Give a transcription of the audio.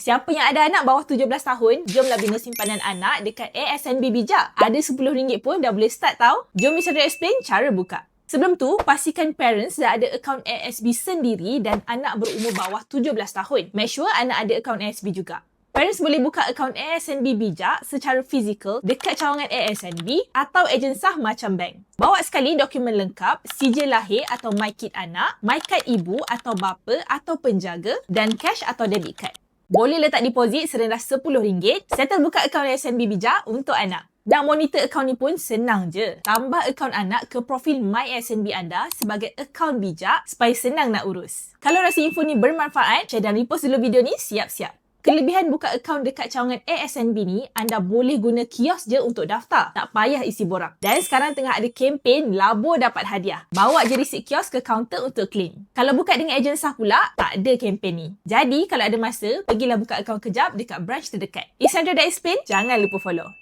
Siapa yang ada anak bawah 17 tahun, jomlah bina simpanan anak dekat ASNB Bijak. Ada RM10 pun dah boleh start tau. Jom Miss Chandra explain cara buka. Sebelum tu, pastikan parents dah ada akaun ASB sendiri dan anak berumur bawah 17 tahun. Make sure anak ada akaun ASB juga. Parents boleh buka akaun ASNB Bijak secara fizikal dekat cawangan ASNB atau ejen sah macam bank. Bawa sekali dokumen lengkap, sijil lahir atau MyKid anak, MyKad ibu atau bapa atau penjaga dan cash atau debit card. Boleh letak deposit serendah RM10, settle buka akaun ASNB Bijak untuk anak. Dan monitor akaun ni pun senang je. Tambah akaun anak ke profil MySNB anda sebagai akaun bijak supaya senang nak urus. Kalau rasa info ni bermanfaat, share dan repost dulu video ni siap-siap. Kelebihan buka akaun dekat cawangan ASNB ni, anda boleh guna kios je untuk daftar. Tak payah isi borang. Dan sekarang tengah ada kempen labur dapat hadiah. Bawa je resit kios ke kaunter untuk claim. Kalau buka dengan ejen sah pula, tak ada kempen ni. Jadi, kalau ada masa, pergilah buka akaun kejap dekat branch terdekat. Isandra dah explain, jangan lupa follow.